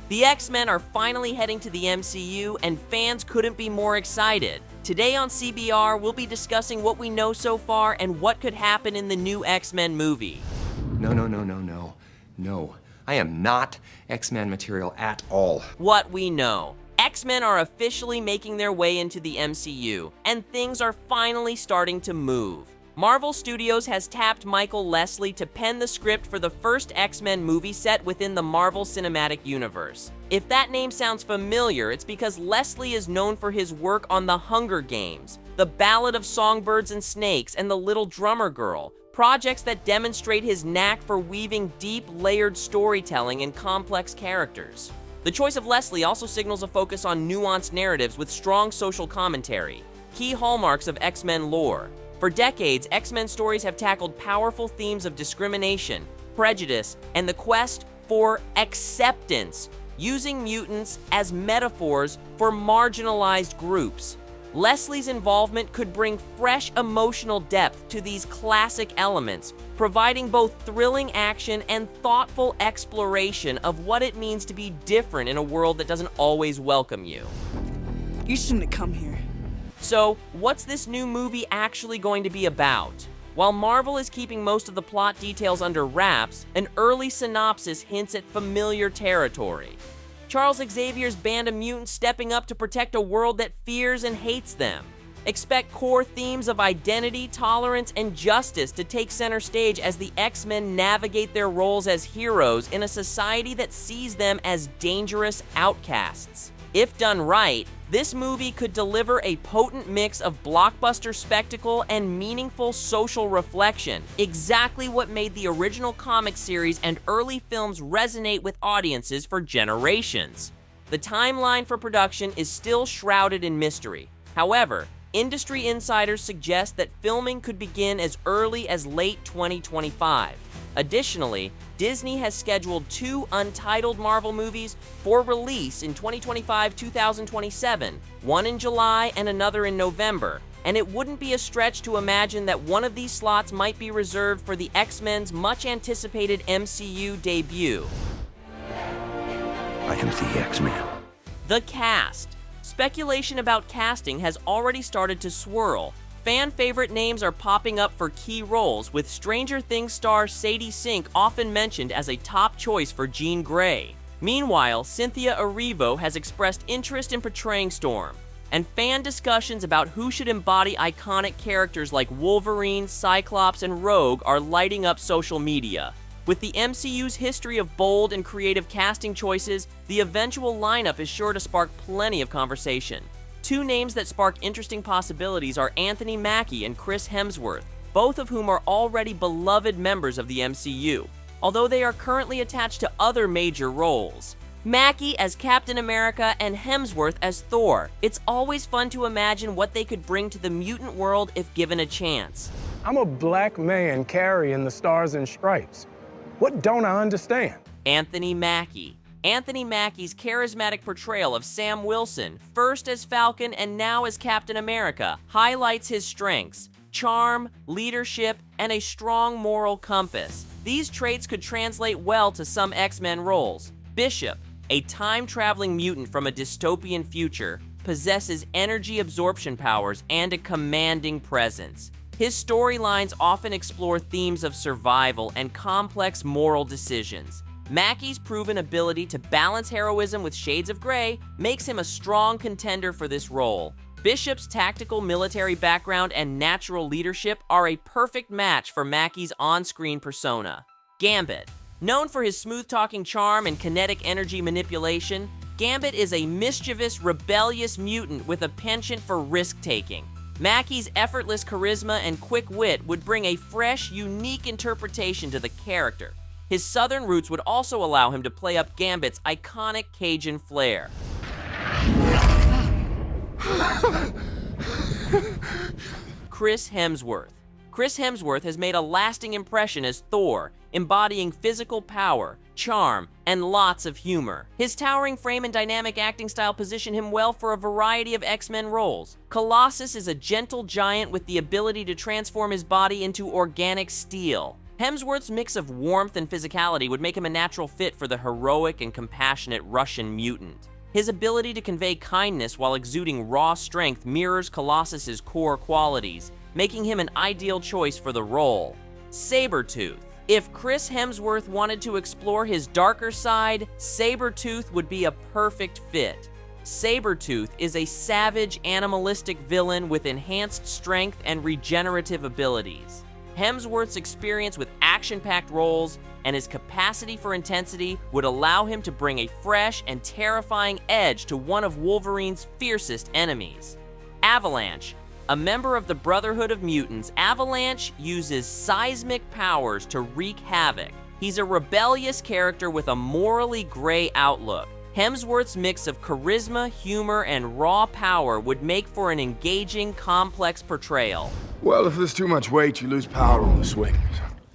The X-Men are finally heading to the MCU, and fans couldn't be more excited. Today on CBR, we'll be discussing what we know so far and what could happen in the new X-Men movie. No. I am not X-Men material at all. What we know. X-Men are officially making their way into the MCU, and things are finally starting to move. Marvel Studios has tapped Michael Leslie to pen the script for the first X-Men movie set within the Marvel Cinematic Universe. If that name sounds familiar, it's because Leslie is known for his work on The Hunger Games, The Ballad of Songbirds and Snakes, and The Little Drummer Girl, projects that demonstrate his knack for weaving deep, layered storytelling and complex characters. The choice of Leslie also signals a focus on nuanced narratives with strong social commentary, key hallmarks of X-Men lore. For decades, X-Men stories have tackled powerful themes of discrimination, prejudice, and the quest for acceptance, using mutants as metaphors for marginalized groups. Leslie's involvement could bring fresh emotional depth to these classic elements, providing both thrilling action and thoughtful exploration of what it means to be different in a world that doesn't always welcome you. You shouldn't have come here. So, what's this new movie actually going to be about? While Marvel is keeping most of the plot details under wraps, an early synopsis hints at familiar territory. Charles Xavier's band of mutants stepping up to protect a world that fears and hates them. Expect core themes of identity, tolerance, and justice to take center stage as the X-Men navigate their roles as heroes in a society that sees them as dangerous outcasts. If done right, this movie could deliver a potent mix of blockbuster spectacle and meaningful social reflection, exactly what made the original comic series and early films resonate with audiences for generations. The timeline for production is still shrouded in mystery. However, industry insiders suggest that filming could begin as early as late 2025. Additionally, Disney has scheduled 2 untitled Marvel movies for release in 2025-2027, one in July and another in November, and it wouldn't be a stretch to imagine that one of these slots might be reserved for the X-Men's much-anticipated MCU debut. I am the X-Man. The cast. Speculation about casting has already started to swirl. Fan favorite names are popping up for key roles, with Stranger Things star Sadie Sink often mentioned as a top choice for Jean Grey. Meanwhile, Cynthia Erivo has expressed interest in portraying Storm, and fan discussions about who should embody iconic characters like Wolverine, Cyclops, and Rogue are lighting up social media. With the MCU's history of bold and creative casting choices, the eventual lineup is sure to spark plenty of conversation. 2 names that spark interesting possibilities are Anthony Mackie and Chris Hemsworth, both of whom are already beloved members of the MCU, although they are currently attached to other major roles. Mackie as Captain America and Hemsworth as Thor. It's always fun to imagine what they could bring to the mutant world if given a chance. I'm a black man carrying the stars and stripes. What don't I understand? Anthony Mackie. Anthony Mackie's charismatic portrayal of Sam Wilson, first as Falcon and now as Captain America, highlights his strengths: charm, leadership, and a strong moral compass. These traits could translate well to some X-Men roles. Bishop, a time-traveling mutant from a dystopian future, possesses energy absorption powers and a commanding presence. His storylines often explore themes of survival and complex moral decisions. Mackie's proven ability to balance heroism with shades of gray makes him a strong contender for this role. Bishop's tactical military background and natural leadership are a perfect match for Mackie's on-screen persona. Gambit. Known for his smooth-talking charm and kinetic energy manipulation, Gambit is a mischievous, rebellious mutant with a penchant for risk-taking. Mackie's effortless charisma and quick wit would bring a fresh, unique interpretation to the character. His southern roots would also allow him to play up Gambit's iconic Cajun flair. Chris Hemsworth. Chris Hemsworth has made a lasting impression as Thor, embodying physical power, charm, and lots of humor. His towering frame and dynamic acting style position him well for a variety of X-Men roles. Colossus is a gentle giant with the ability to transform his body into organic steel. Hemsworth's mix of warmth and physicality would make him a natural fit for the heroic and compassionate Russian mutant. His ability to convey kindness while exuding raw strength mirrors Colossus's core qualities, making him an ideal choice for the role. Sabretooth. If Chris Hemsworth wanted to explore his darker side, Sabretooth would be a perfect fit. Sabretooth is a savage, animalistic villain with enhanced strength and regenerative abilities. Hemsworth's experience with action-packed roles and his capacity for intensity would allow him to bring a fresh and terrifying edge to one of Wolverine's fiercest enemies. Avalanche. A member of the Brotherhood of Mutants, Avalanche uses seismic powers to wreak havoc. He's a rebellious character with a morally gray outlook. Hemsworth's mix of charisma, humor, and raw power would make for an engaging, complex portrayal. Well, if there's too much weight, you lose power on the swings.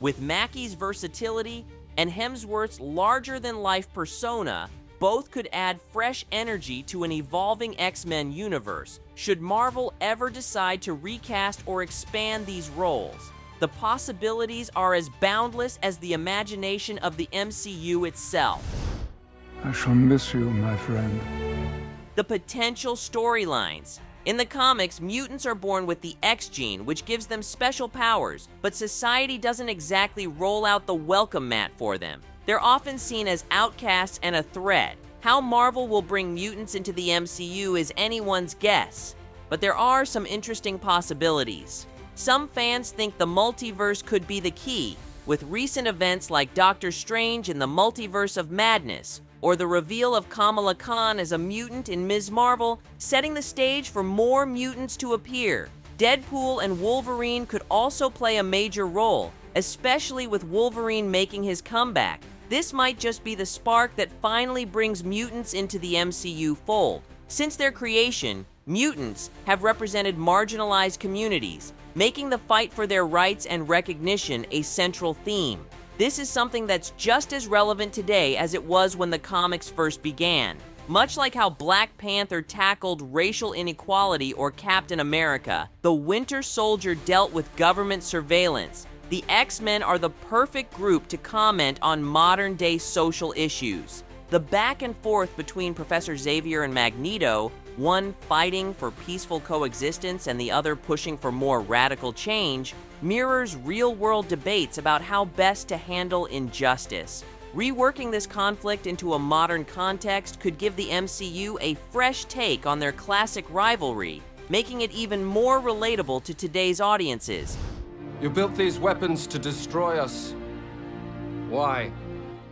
With Mackie's versatility and Hemsworth's larger-than-life persona, both could add fresh energy to an evolving X-Men universe, should Marvel ever decide to recast or expand these roles. The possibilities are as boundless as the imagination of the MCU itself. I shall miss you, my friend. The potential storylines. In the comics, mutants are born with the X gene, which gives them special powers, but society doesn't exactly roll out the welcome mat for them. They're often seen as outcasts and a threat. How Marvel will bring mutants into the MCU is anyone's guess, but there are some interesting possibilities. Some fans think the multiverse could be the key, with recent events like Doctor Strange in the Multiverse of Madness, or the reveal of Kamala Khan as a mutant in Ms. Marvel, setting the stage for more mutants to appear. Deadpool and Wolverine could also play a major role, especially with Wolverine making his comeback. This might just be the spark that finally brings mutants into the MCU fold. Since their creation, mutants have represented marginalized communities, making the fight for their rights and recognition a central theme. This is something that's just as relevant today as it was when the comics first began. Much like how Black Panther tackled racial inequality or Captain America, the Winter Soldier dealt with government surveillance. The X-Men are the perfect group to comment on modern-day social issues. The back and forth between Professor Xavier and Magneto, one fighting for peaceful coexistence and the other pushing for more radical change, mirrors real-world debates about how best to handle injustice. Reworking this conflict into a modern context could give the MCU a fresh take on their classic rivalry, making it even more relatable to today's audiences. You built these weapons to destroy us. Why?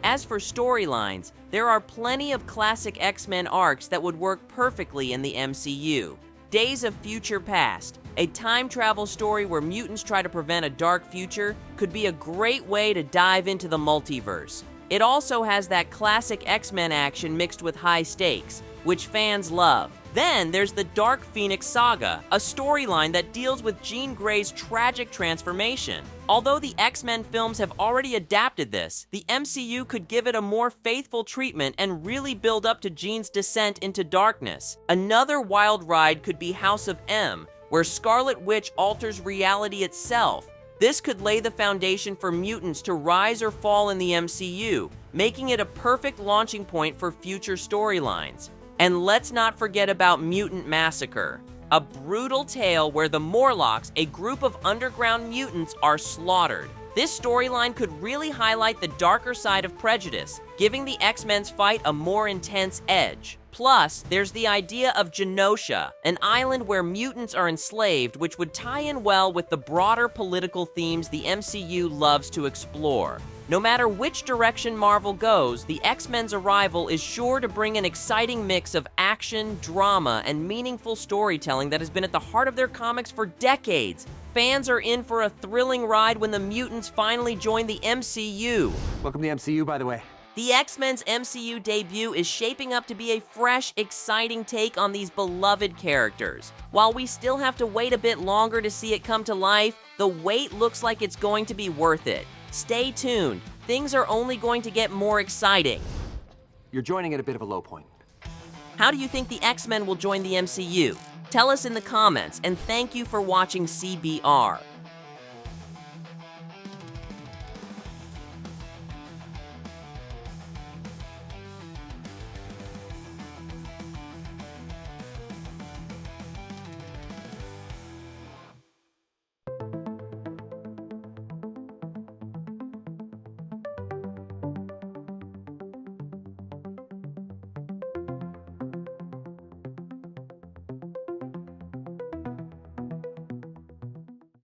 As for storylines, there are plenty of classic X-Men arcs that would work perfectly in the MCU. Days of Future Past, a time travel story where mutants try to prevent a dark future, could be a great way to dive into the multiverse. It also has that classic X-Men action mixed with high stakes, which fans love. Then there's the Dark Phoenix Saga, a storyline that deals with Jean Grey's tragic transformation. Although the X-Men films have already adapted this, the MCU could give it a more faithful treatment and really build up to Jean's descent into darkness. Another wild ride could be House of M, where Scarlet Witch alters reality itself. This could lay the foundation for mutants to rise or fall in the MCU, making it a perfect launching point for future storylines. And let's not forget about Mutant Massacre, a brutal tale where the Morlocks, a group of underground mutants, are slaughtered. This storyline could really highlight the darker side of prejudice, giving the X-Men's fight a more intense edge. Plus, there's the idea of Genosha, an island where mutants are enslaved, which would tie in well with the broader political themes the MCU loves to explore. No matter which direction Marvel goes, the X-Men's arrival is sure to bring an exciting mix of action, drama, and meaningful storytelling that has been at the heart of their comics for decades. Fans are in for a thrilling ride when the mutants finally join the MCU. Welcome to the MCU, by the way. The X-Men's MCU debut is shaping up to be a fresh, exciting take on these beloved characters. While we still have to wait a bit longer to see it come to life, the wait looks like it's going to be worth it. Stay tuned. Things are only going to get more exciting. You're joining at a bit of a low point. How do you think the X-Men will join the MCU? Tell us in the comments, and thank you for watching CBR.